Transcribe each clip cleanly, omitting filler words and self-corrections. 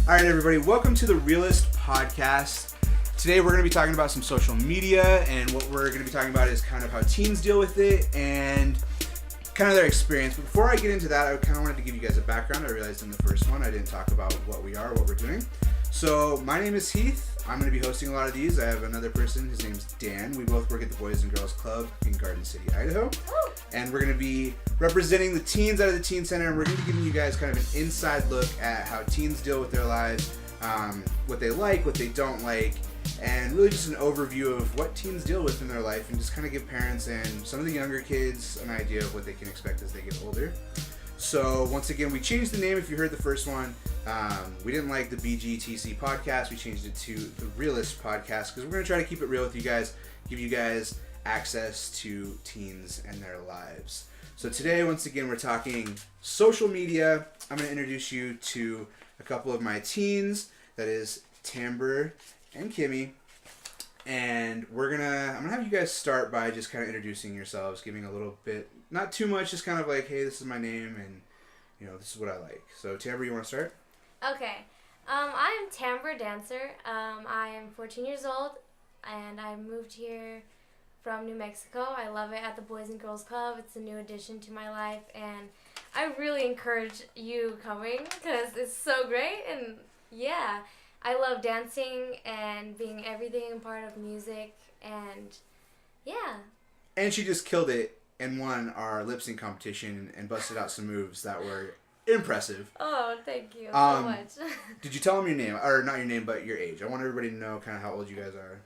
All right, everybody, welcome to the Realest Podcast. Today we're going to be talking about some social media, and what we're going to be talking about is kind of how teens deal with it and kind of their experience. But before I get into that, I kind of wanted to give you guys a background. I realized in the first one I didn't talk about what we are, what we're doing. So my name is Heath. I'm going to be hosting a lot of these. I have another person. His name's Dan. We both work at the Boys and Girls Club in Garden City, Idaho. And we're going to be representing the teens out of the Teen Center, and we're going to be giving you guys kind of an inside look at how teens deal with their lives, what they like, what they don't like, and really just an overview of what teens deal with in their life, and just kind of give parents and some of the younger kids an idea of what they can expect as they get older. So once again, we changed the name. If you heard the first one, we didn't like the BGTC podcast. We changed it to the Realest Podcast because we're going to try to keep it real with you guys, give you guys access to teens and their lives. So today, once again, we're talking social media. I'm going to introduce you to a couple of my teens. That is Tamber and Kimmy. And I'm gonna have you guys start by just kind of introducing yourselves, giving a little bit, not too much, just kind of like, hey, this is my name, and this is what I like. So Tamber, you want to start? Okay. I'm Tamber Dancer. I am 14 years old, and I moved here from New Mexico. I love it at the Boys and Girls Club. It's a new addition to my life, and I really encourage you coming because it's so great, and yeah. I love dancing and being everything part of music, and yeah. And she just killed it and won our lip sync competition and busted out some moves that were impressive. Oh, thank you so much. Did you tell them your name, or not your name, but your age? I want everybody to know kind of how old you guys are.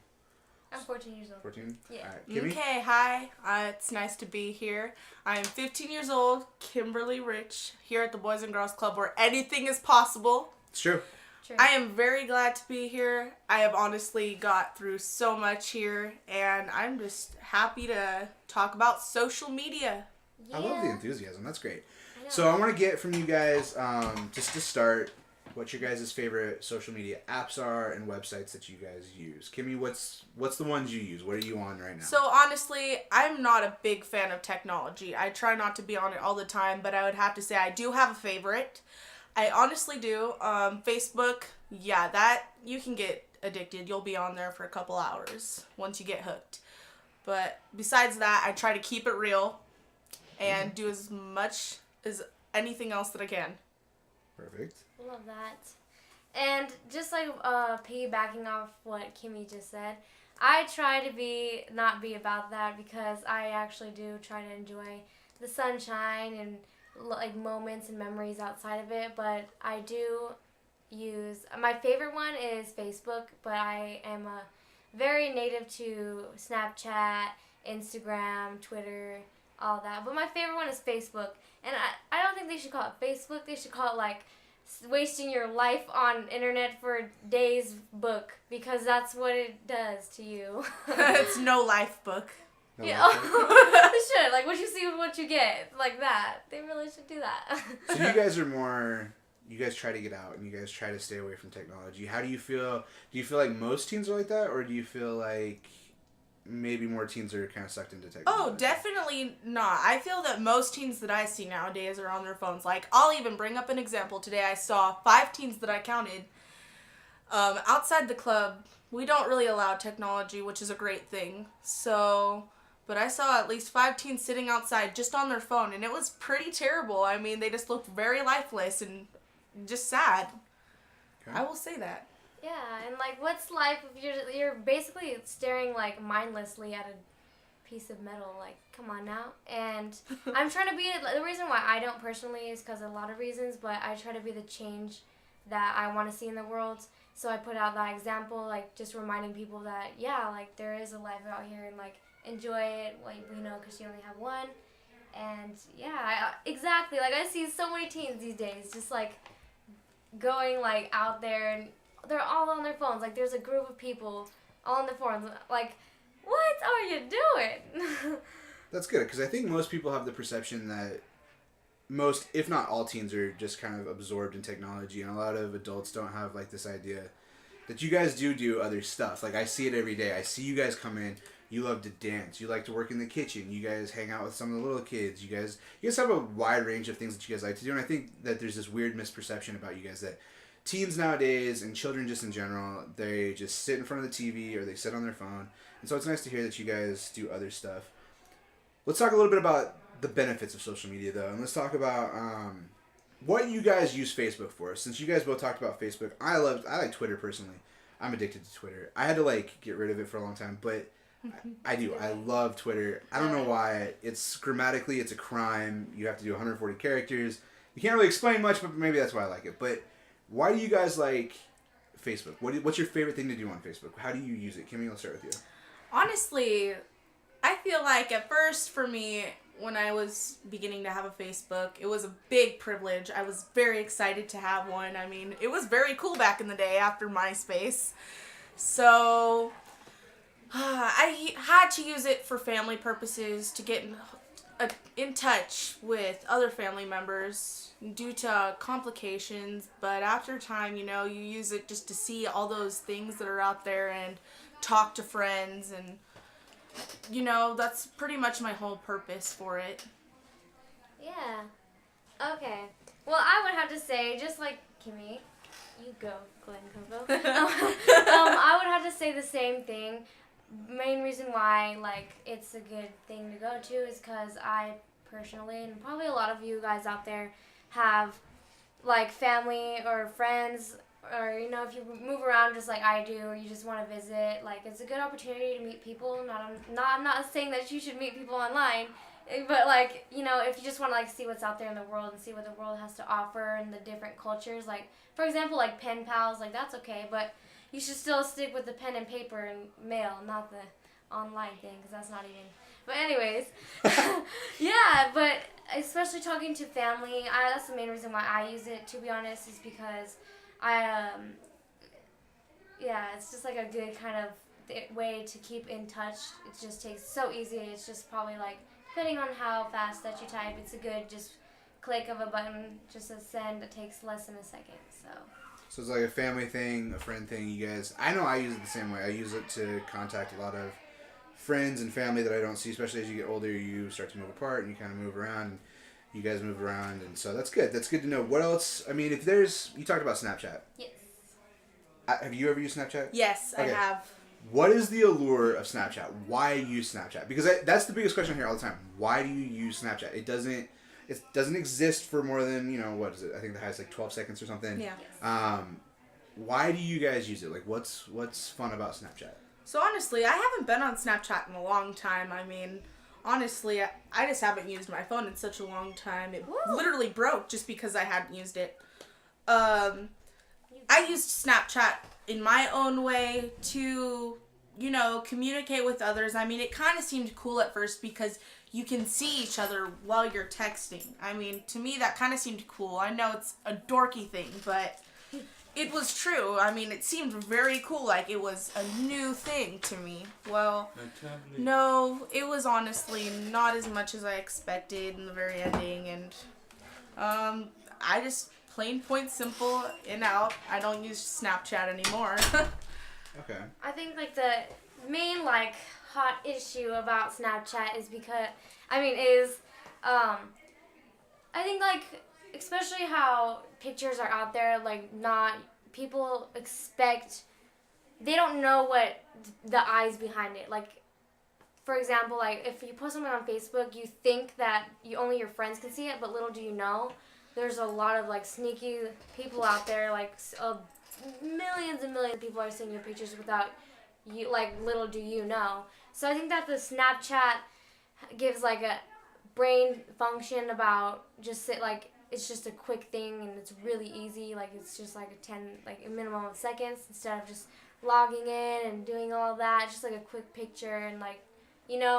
I'm 14 years old. 14? Yeah. All right. Kimmy? Okay, hi. It's nice to be here. I am 15 years old, Kimberly Rich, here at the Boys and Girls Club where anything is possible. It's true. True. I am very glad to be here. I have honestly got through so much here, and I'm just happy to talk about social media. Yeah. I love the enthusiasm. That's great. So I want to get from you guys, just to start, what your guys' favorite social media apps are and websites that you guys use. Kimmy, what's the ones you use? What are you on right now? So honestly, I'm not a big fan of technology. I try not to be on it all the time, but I would have to say I do have a favorite. I honestly do. Facebook, yeah, that you can get addicted. You'll be on there for a couple hours once you get hooked. But besides that, I try to keep it real and do as much as anything else that I can. Perfect. Love that. And just like piggybacking off what Kimmy just said, I try to not be about that because I actually do try to enjoy the sunshine and like moments and memories outside of it, but I do use, my favorite one is Facebook, but I am very native to Snapchat, Instagram, Twitter, all that, but my favorite one is Facebook, and I don't think they should call it Facebook, they should call it like wasting your life on internet for days book, because that's what it does to you. It's no life book. No, Yeah, they should. Like, what you see is what you get. Like that. They really should do that. So you guys are more, you guys try to get out and you guys try to stay away from technology. How do you feel? Do you feel like most teens are like that? Or do you feel like maybe more teens are kind of sucked into technology? Oh, definitely not. I feel that most teens that I see nowadays are on their phones. Like, I'll even bring up an example. Today I saw 5 teens that I counted. Outside the club, we don't really allow technology, which is a great thing. But I saw at least 5 teens sitting outside just on their phone, and it was pretty terrible. I mean, they just looked very lifeless and just sad. Okay. I will say that. Yeah, and like, what's life if you're basically staring like mindlessly at a piece of metal? Like, come on now. And I'm trying to be, the reason why I don't personally is because of a lot of reasons, but I try to be the change that I want to see in the world. So I put out that example, like just reminding people that, yeah, like there is a life out here, and like enjoy it, like, because you only have one. And yeah, exactly. Like, I see so many teens these days just like going like out there, and they're all on their phones. Like, there's a group of people all on their phones. Like, what are you doing? That's good, because I think most people have the perception that most, if not all, teens are just kind of absorbed in technology, and a lot of adults don't have like this idea that you guys do other stuff. Like, I see it every day. I see you guys come in. You love to dance. You like to work in the kitchen. You guys hang out with some of the little kids. You guys have a wide range of things that you guys like to do. And I think that there's this weird misperception about you guys that teens nowadays and children just in general, they just sit in front of the TV or they sit on their phone. And so it's nice to hear that you guys do other stuff. Let's talk a little bit about the benefits of social media, though, and let's talk about what you guys use Facebook for. Since you guys both talked about Facebook, I like Twitter personally. I'm addicted to Twitter. I had to get rid of it for a long time, but I do. I love Twitter. I don't know why. It's grammatically, it's a crime. You have to do 140 characters. You can't really explain much, but maybe that's why I like it. But why do you guys like Facebook? What's your favorite thing to do on Facebook? How do you use it? Kimmy, I'll start with you. Honestly, I feel like at first for me, when I was beginning to have a Facebook, it was a big privilege. I was very excited to have one. I mean, it was very cool back in the day after MySpace. So I had to use it for family purposes, to get in touch with other family members due to complications. But after time, you use it just to see all those things that are out there and talk to friends, and that's pretty much my whole purpose for it. Yeah. Okay. Well, I would have to say, just like Kimmy, you go, Glenn Coco. I would have to say the same thing. Main reason why it's a good thing to go to is because I personally, and probably a lot of you guys out there, have family or friends, or if you move around just like I do, or you just want to visit, it's a good opportunity to meet people. I'm not saying that you should meet people online, but if you just want to see what's out there in the world and see what the world has to offer and the different cultures, for example, pen pals, that's okay, but you should still stick with the pen and paper and mail, not the online thing, because that's not even. But anyways, yeah, but especially talking to family, that's the main reason why I use it, to be honest, is because it's just a good kind of way to keep in touch. It just takes so easy. It's just probably depending on how fast that you type, it's a good just click of a button, just a send. It takes less than a second. So it's a family thing, a friend thing. You guys, I know I use it the same way. I use it to contact a lot of friends and family that I don't see, especially as you get older. You start to move apart and you kind of move around. And you guys move around, and so that's good. That's good to know. What else? I mean, you talked about Snapchat. Yes. Have you ever used Snapchat? Yes, okay. I have. What is the allure of Snapchat? Why use Snapchat? Because that's the biggest question I hear all the time. Why do you use Snapchat? It doesn't exist for more than, what is it? I think the highest 12 seconds or something. Yeah. Yes. Why do you guys use it? What's fun about Snapchat? So honestly, I haven't been on Snapchat in a long time. I mean, honestly, I just haven't used my phone in such a long time. It literally broke just because I hadn't used it. I used Snapchat in my own way to, communicate with others. I mean, it kind of seemed cool at first because you can see each other while you're texting. I mean, to me, that kind of seemed cool. I know it's a dorky thing, but it was true. I mean, it seemed very cool, it was a new thing to me. Well, no, it was honestly not as much as I expected in the very ending, and I just plain point simple in out. I don't use Snapchat anymore. Okay. I think the main hot issue about Snapchat is because I think especially how pictures are out there, not people expect, they don't know what the eyes behind it. For example, if you post something on Facebook, you think that only your friends can see it, but little do you know, there's a lot of sneaky people out there, millions and millions of people are seeing your pictures without you, little do you know. So I think that the Snapchat gives a brain function about just it's just a quick thing and it's really easy. It's just a minimum of seconds instead of just logging in and doing all that. Just a quick picture and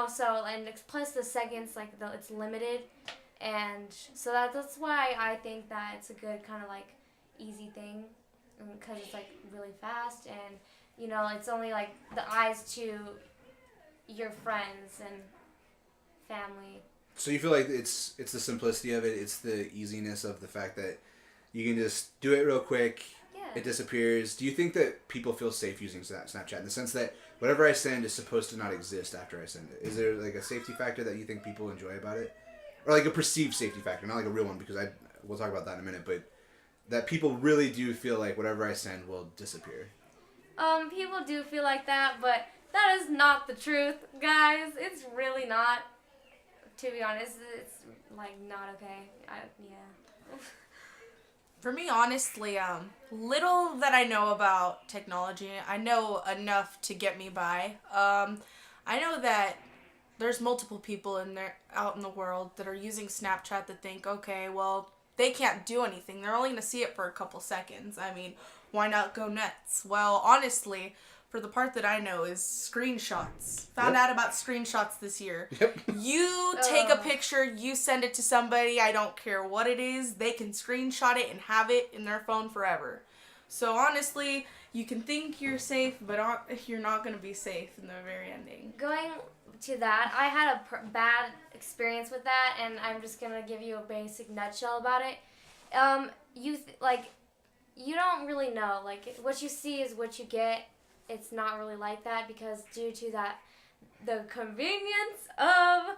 so, and plus the seconds it's limited, and so that's why I think that it's a good kind of easy thing, because it's really fast, and it's only the eyes to your friends and family. So you feel like it's the simplicity of it, it's the easiness of the fact that you can just do it real quick, it disappears. Do you think that people feel safe using Snapchat in the sense that whatever I send is supposed to not exist after I send it? Is there a safety factor that you think people enjoy about it? Or a perceived safety factor, not a real one, because we'll talk about that in a minute, but that people really do feel like whatever I send will disappear. People do feel like that, but that is not the truth, guys. It's really not. To be honest, it's like not okay. Yeah. For me, honestly, little that I know about technology, I know enough to get me by. I know that there's multiple people out in the world that are using Snapchat that think, okay, well, they can't do anything. They're only going to see it for a couple seconds. I mean, why not go nuts? Well, honestly, for the part that I know is screenshots. Found out about screenshots this year. Yep. You take a picture, you send it to somebody, I don't care what it is, they can screenshot it and have it in their phone forever. So honestly, you can think you're safe, but you're not going to be safe in the very ending. Going to that, I had a bad experience with that, and I'm just going to give you a basic nutshell about it. You don't really know. Like, what you see is what you get. It's not really like that because due to that, the convenience of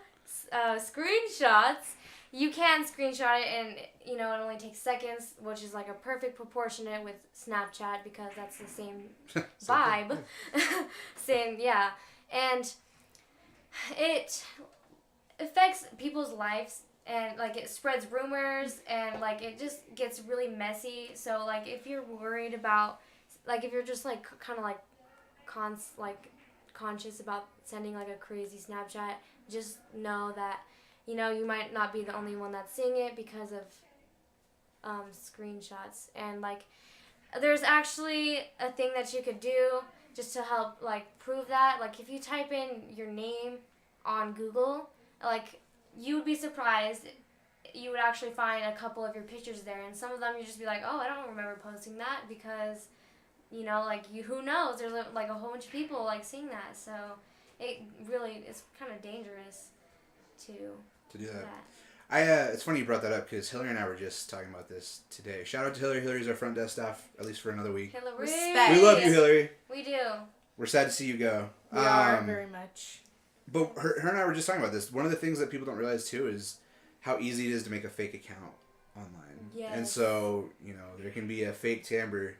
screenshots, you can screenshot it and, it only takes seconds, which is like a perfect proportionate with Snapchat because that's the same vibe. Same, yeah. And it affects people's lives and, like, it spreads rumors and, like, it just gets really messy. So, like, if you're worried about, like, if you're just, like, kind of, like, conscious about sending like a crazy Snapchat, just know that you might not be the only one that's seeing it because of screenshots. And like there's actually a thing that you could do just to help like prove that. Like if you type in your name on Google, like you would be surprised you would actually find a couple of your pictures there, and some of them you just be like, oh, I don't remember posting that because who knows? There's like a whole bunch of people like seeing that, so it really is kind of dangerous to do that. It's funny you brought that up because Hillary and I were just talking about this today. Shout out to Hillary. Hillary's our front desk staff, at least for another week. Hillary. Respect. We love you, Hillary. We do. We're sad to see you go. We are very much. But her and I were just talking about this. One of the things that people don't realize too is how easy it is to make a fake account online. Yes. And so there can be a fake Timbre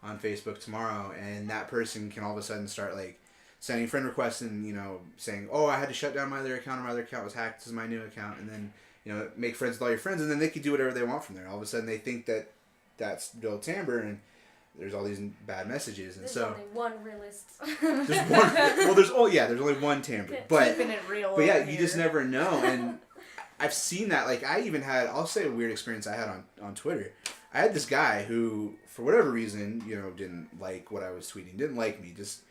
on Facebook tomorrow, and that person can all of a sudden start like sending friend requests and saying, oh, I had to shut down my other account, or my other account was hacked, this is my new account, and then make friends with all your friends, and then they can do whatever they want from there. All of a sudden they think that that's real Timbre, and there's all these bad messages, and there's so only one realist. there's one. Well, there's only one Timbre, but keeping it real. But yeah, you here. just never know, and I've seen that. Like I even had, I'll say a weird experience I had on Twitter. I had this guy who, for whatever reason, didn't like what I was tweeting, didn't like me, just,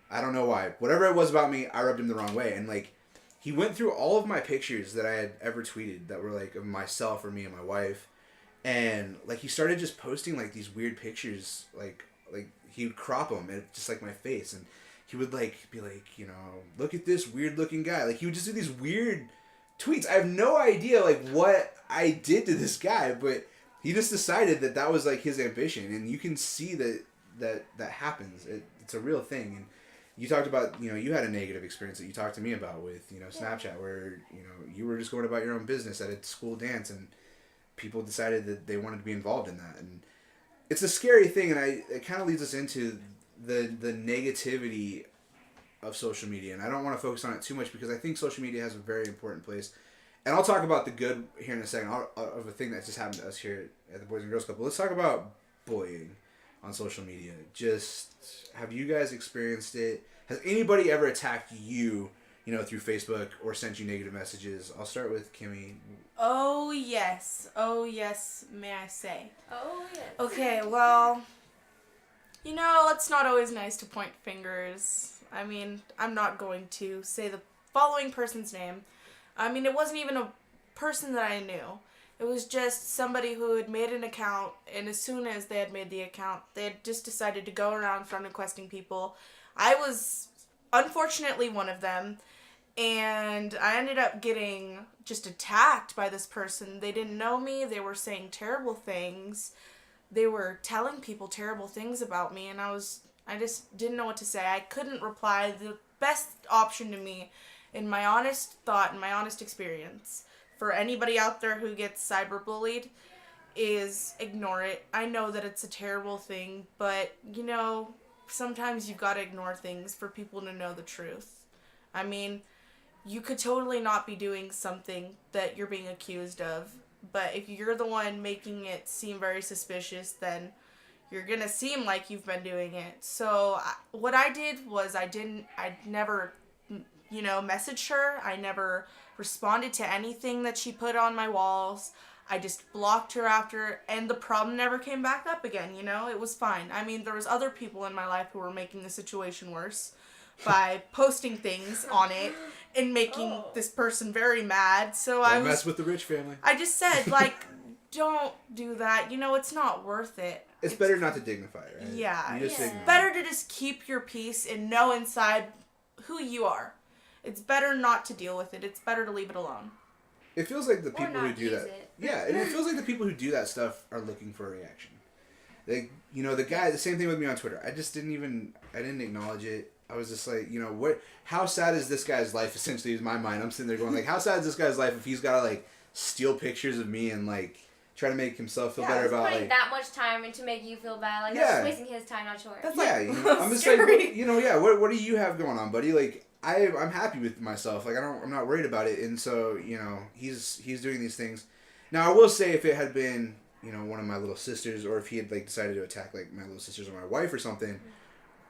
I don't know why. Whatever it was about me, I rubbed him the wrong way. And, like, he went through all of my pictures that I had ever tweeted that were, like, of myself or me and my wife. And, like, he started just posting, like, these weird pictures, like he would crop them, and just, like, my face. And he would, like, be like, look at this weird-looking guy. Like, he would just do these weird tweets. I have no idea, like, what I did to this guy, but he just decided that was like his ambition, and you can see that happens. It's a real thing. And you talked about you had a negative experience that you talked to me about with Snapchat, where you were just going about your own business at a school dance, and people decided that they wanted to be involved in that, and it's a scary thing. And it kind of leads us into the negativity of social media, and I don't want to focus on it too much because I think social media has a very important place. And I'll talk about the good here in a second of a thing that just happened to us here at the Boys and Girls Club. But let's talk about bullying on social media. Just, have you guys experienced it? Has anybody ever attacked you, through Facebook or sent you negative messages? I'll start with Kimmy. Oh, yes. Oh, yes, may I say. Oh, yes. Okay, well, it's not always nice to point fingers. I mean, I'm not going to say the following person's name. I mean, it wasn't even a person that I knew. It was just somebody who had made an account, and as soon as they had made the account, they had just decided to go around friend requesting people. I was, unfortunately, one of them, and I ended up getting just attacked by this person. They didn't know me. They were saying terrible things. They were telling people terrible things about me, and I just didn't know what to say. I couldn't reply. The best option to me, in my honest thought and my honest experience, for anybody out there who gets cyberbullied, is ignore it. I know that it's a terrible thing, but, you know, sometimes you've got to ignore things for people to know the truth. I mean, you could totally not be doing something that you're being accused of, but if you're the one making it seem very suspicious, then you're going to seem like you've been doing it. So what I did was I never, you know, messaged her. I never responded to anything that she put on my walls. I just blocked her after, and the problem never came back up again, you know? It was fine. I mean, there was other people in my life who were making the situation worse by posting things on it and making this person very mad. So Don't mess with the rich family. I just said, like, don't do that. You know, it's not worth it. It's better not to dignify it, right? Yeah. It's better to just keep your peace and know inside who you are. It's better not to deal with it. It's better to leave it alone. It feels like the people who do that. Yeah, and it feels like the people who do that stuff are looking for a reaction. Like, you know, the same thing with me on Twitter. I didn't acknowledge it. I was just like, you know, how sad is this guy's life, essentially, is my mind. I'm sitting there going, like, how sad is this guy's life if he's got to, like, steal pictures of me and, like, try to make himself feel better about, putting like... that much time into make you feel bad. Like, that's wasting his time, not yours. That's you know, I'm just like, you know, what do you have going on, buddy? Like, I'm happy with myself. Like, I'm not worried about it. And so, you know, he's doing these things. Now, I will say, if it had been, you know, one of my little sisters, or if he had, like, decided to attack, like, my little sisters or my wife or something,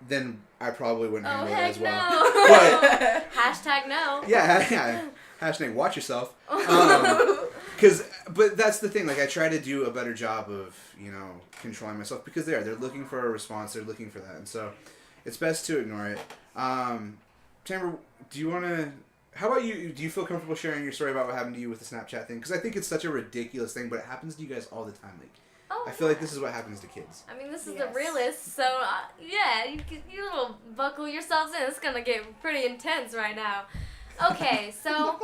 then I probably wouldn't handle it as well. No. But, hashtag no. Yeah. Hashtag watch yourself. But that's the thing. Like, I try to do a better job of, you know, controlling myself, because they're looking for a response. They're looking for that. And so it's best to ignore it. Tamara, do you want to... How about you? Do you feel comfortable sharing your story about what happened to you with the Snapchat thing? Because I think it's such a ridiculous thing, but it happens to you guys all the time. Like, I feel like this is what happens to kids. I mean, this is the realist, so you little buckle yourselves in. It's gonna get pretty intense right now. Okay, so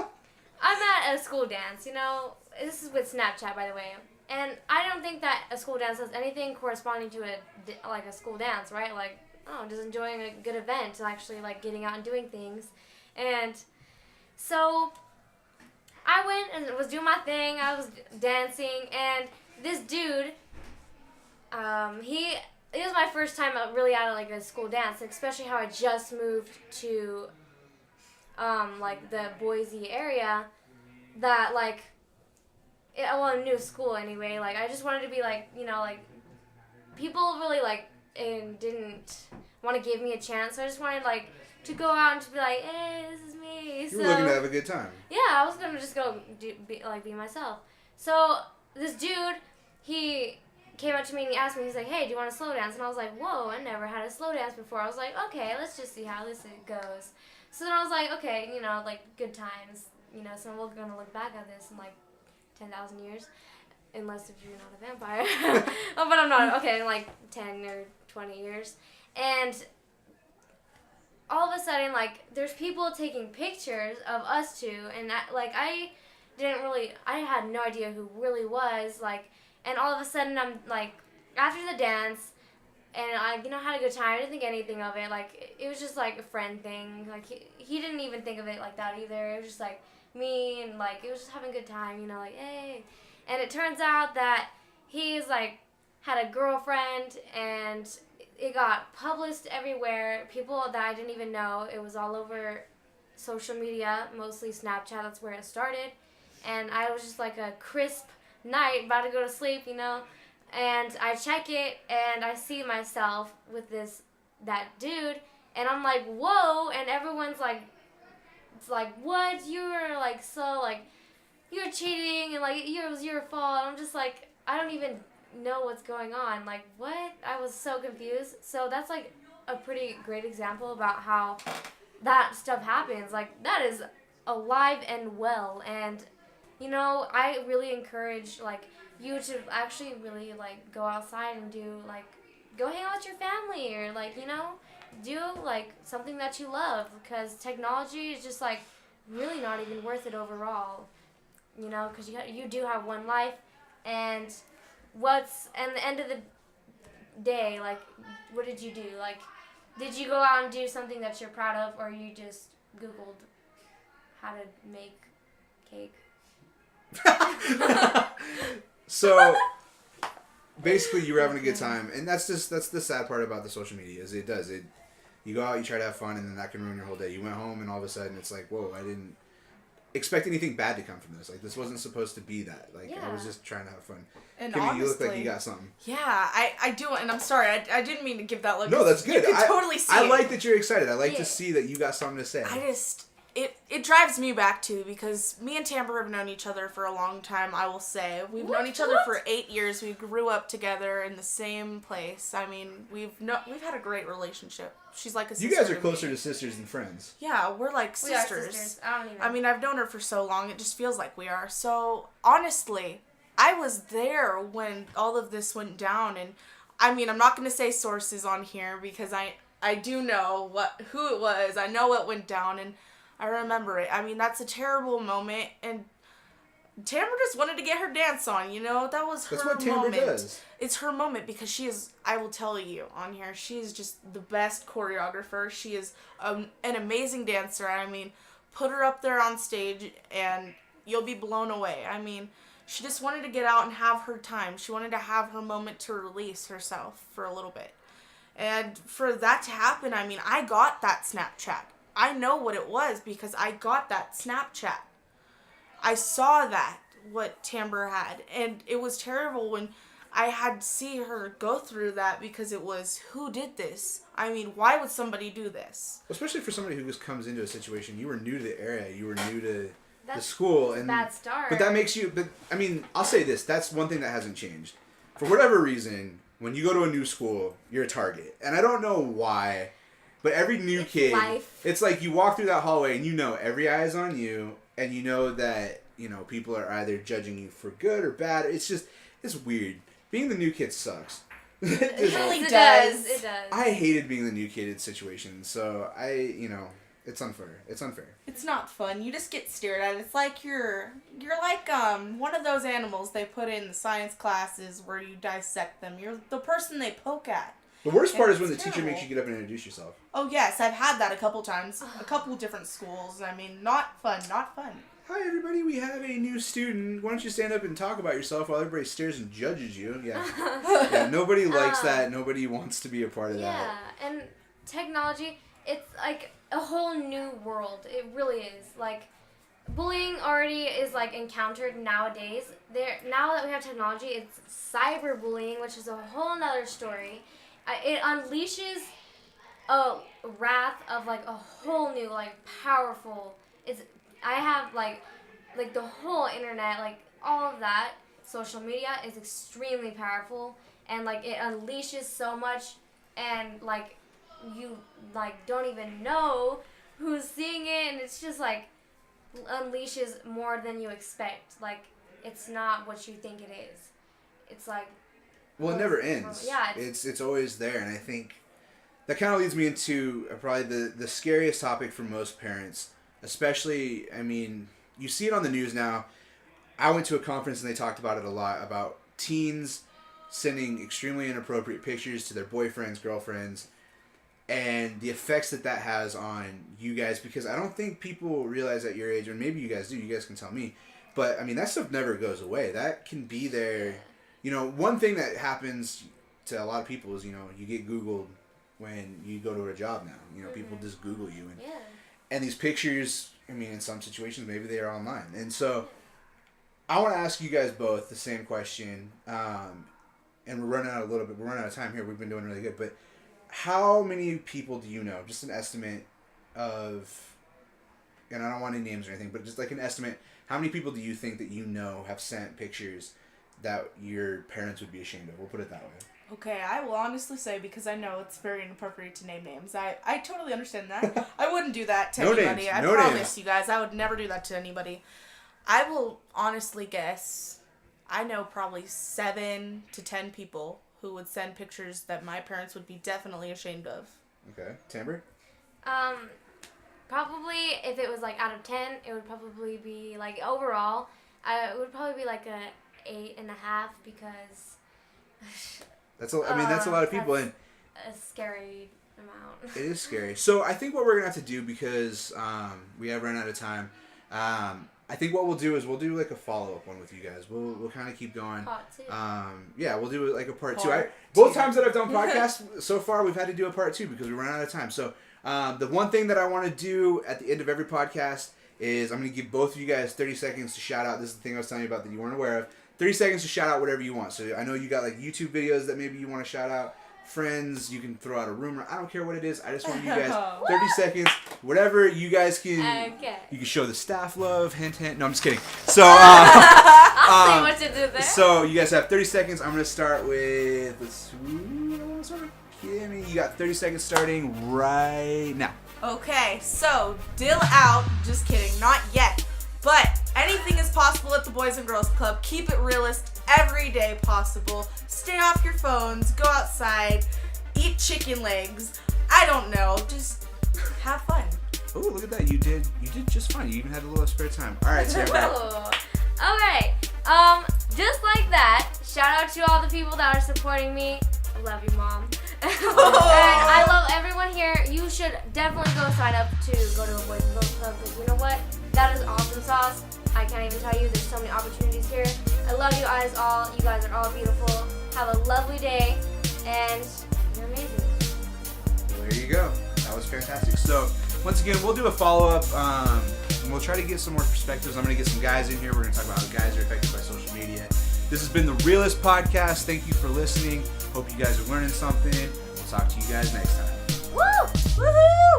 I'm at a school dance. You know, this is with Snapchat, by the way, and I don't think that a school dance has anything corresponding to a school dance, right? Like, just enjoying a good event, actually, like, getting out and doing things, and so I went and was doing my thing. I was dancing, and this dude, it was my first time really out of, like, a school dance, especially how I just moved to, like, the Boise area, that, like, a new school anyway. Like, I just wanted to be, like, you know, like, people really, like, and didn't want to give me a chance, so I just wanted, like, to go out and to be like, hey, this is me. You were looking to have a good time. Yeah, I was gonna just go be myself. So this dude, he came up to me and he asked me, he's like, hey, do you want to slow dance? And I was like, whoa, I never had a slow dance before. I was like, okay, let's just see how this goes. So then I was like, okay, you know, like, good times, you know, so we're gonna look back at this in, like, 10,000 years, unless if you're not a vampire. Oh, but I'm not. Okay, in, like, 10 or 20 years. And all of a sudden, like, there's people taking pictures of us two, and I had no idea who really was, like, and all of a sudden I'm, like, after the dance, and I, you know, had a good time. I didn't think anything of it. Like, it was just, like, a friend thing. Like, he didn't even think of it like that either. It was just, like, me, and, like, it was just having a good time, you know, like, hey. And it turns out that he's, like, had a girlfriend, and it got published everywhere. People that I didn't even know. It was all over social media, mostly Snapchat. That's where it started. And I was just, like, a crisp night, about to go to sleep, you know. And I check it, and I see myself with that dude, and I'm like, whoa, and everyone's like, it's like, what, you're, like, so, like, you're cheating, and, like, it was your fault. I'm just like, I don't even know what's going on. Like, what? I was so confused. So that's, like, a pretty great example about how that stuff happens. Like, that is alive and well, and, you know, I really encourage, like, you to actually really, like, go outside and do, like, go hang out with your family, or, like, you know, do, like, something that you love, because technology is just, like, really not even worth it overall, you know, because you do have one life, and at the end of the day, like, what did you do? Like, did you go out and do something that you're proud of, or you just Googled how to make cake? So, basically you were having a good time, and that's the sad part about the social media is you go out, you try to have fun, and then that can ruin your whole day. You went home, and all of a sudden it's like, whoa, I didn't expect anything bad to come from this. Like, this wasn't supposed to be that. Like, I was just trying to have fun. And Kimmy, honestly, you look like you got something. Yeah, I do, and I'm sorry, I didn't mean to give that look. No, that's good. You can totally see I it. like that you're excited. I like to see that you got something to say. It drives me back too, because me and Tamber have known each other for a long time, I will say. We've known each other for 8 years. We grew up together in the same place. I mean, we've had a great relationship. She's like a sister. You guys are to closer me. to sisters than friends. Yeah, we're like We are sisters. sisters. I don't even know. I mean, I've known her for so long, it just feels like we are. So, honestly, I was there when all of this went down, and I mean, I'm not going to say sources on here because I do know who it was. I know what went down, and I remember it. I mean, that's a terrible moment, and Tamber just wanted to get her dance on, you know? That's her what Tamber moment. does. It's her moment because she is, I will tell you on here, she is just the best choreographer. She is an amazing dancer. I mean, put her up there on stage and you'll be blown away. I mean, she just wanted to get out and have her time. She wanted to have her moment to release herself for a little bit. And for that to happen, I mean, I got that Snapchat. I know what it was because I got that Snapchat. I saw that, what Tamber had. And it was terrible when I had to see her go through that because it was, who did this? I mean, why would somebody do this? Especially for somebody who just comes into a situation. You were new to the area. You were new to the school. And bad start. But that makes you... But I mean, I'll say this. That's one thing that hasn't changed. For whatever reason, when you go to a new school, you're a target. And I don't know why... But every new kid, it's like you walk through that hallway and you know every eye is on you, and you know that, you know, people are either judging you for good or bad. It's weird. Being the new kid sucks. It really does. It does. I hated being the new kid in situations, so it's unfair. It's not fun. You just get stared at. It's like you're like one of those animals they put in the science classes where you dissect them. You're the person they poke at. The worst part is when the terrible. teacher makes you get up and introduce yourself. Oh, yes. I've had that a couple times. A couple different schools. I mean, not fun. Hi, everybody. We have a new student. Why don't you stand up and talk about yourself while everybody stares and judges you? Yeah, nobody likes that. Nobody wants to be a part of that. Yeah, and technology, it's like a whole new world. It really is. Like, bullying already is, like, encountered nowadays. Now that we have technology, it's cyberbullying, which is a whole nother story. It unleashes a wrath of, like, a whole new, like, powerful... I have, like the whole internet, like, all of that, social media is extremely powerful, and, like, it unleashes so much, and, like, you, like, don't even know who's seeing it, and it's just, like, unleashes more than you expect. Like, it's not what you think it is. It's, like... Well, it never ends. Yeah. It's always there, and I think that kind of leads me into probably the scariest topic for most parents, especially, I mean, you see it on the news now. I went to a conference and they talked about it a lot, about teens sending extremely inappropriate pictures to their boyfriends, girlfriends, and the effects that has on you guys, because I don't think people realize at your age, or maybe you guys do, you guys can tell me, but, I mean, that stuff never goes away. That can be there. You know, one thing that happens to a lot of people is, you know, you get Googled when you go to a job now. You know, people just Google you. And these pictures, I mean, in some situations, maybe they are online. And so, I want to ask you guys both the same question. And we're running out of time here. We've been doing really good. But how many people do you know, just an estimate of, and I don't want any names or anything, but just like an estimate, how many people do you think that you know have sent pictures that your parents would be ashamed of? We'll put it that way. Okay, I will honestly say, because I know it's very inappropriate to name names, I totally understand that. I wouldn't do that to anybody. I promise you guys, I would never do that to anybody. I will honestly guess, I know probably 7 to 10 people who would send pictures that my parents would be definitely ashamed of. Okay. Tamber? Probably, if it was, like, out of 10, it would probably be, like, overall, it would probably be, like, a 8.5, because... That's a lot of people, and a scary amount. It is scary. So I think what we're gonna have to do, because we have run out of time, I think what we'll do is we'll do like a follow-up one with you guys. We'll kind of keep going. Part 2. Yeah, we'll do like a part 2. Part Both 2. times that I've done podcasts so far, we've had to do a part 2 because we ran out of time. So the one thing that I want to do at the end of every podcast is I'm going to give both of you guys 30 seconds to shout out. This is the thing I was telling you about that you weren't aware of. 30 seconds to shout out whatever you want. So I know you got like YouTube videos that maybe you want to shout out. Friends, you can throw out a rumor. I don't care what it is. I just want you guys 30 seconds, whatever you guys can. Okay. You can show the staff love. Hint, hint. No, I'm just kidding. So, I'll see what you do there. So you guys have 30 seconds. I'm gonna start with. Kimmy. You got 30 seconds starting right now. Okay, so dill out. Just kidding, not yet. But anything is possible at the Boys and Girls Club. Keep it realist every day possible. Stay off your phones. Go outside. Eat chicken legs. I don't know. Just have fun. Oh, look at that! You did just fine. You even had a little spare time. All right, Sarah. Okay. Just like that. Shout out to all the people that are supporting me. I love you, Mom. And I love everyone here. You should definitely go sign up to go to a Boys and Girls Club because you know what? That is awesome sauce. I can't even tell you. There's so many opportunities here. I love you guys all. You guys are all beautiful. Have a lovely day, and you're amazing. Well, there you go. That was fantastic. So once again, we'll do a follow-up. And we'll try to get some more perspectives. I'm going to get some guys in here. We're going to talk about how guys are affected by social media. This has been the Realest Podcast. Thank you for listening. Hope you guys are learning something. We'll talk to you guys next time. Woo! Woohoo!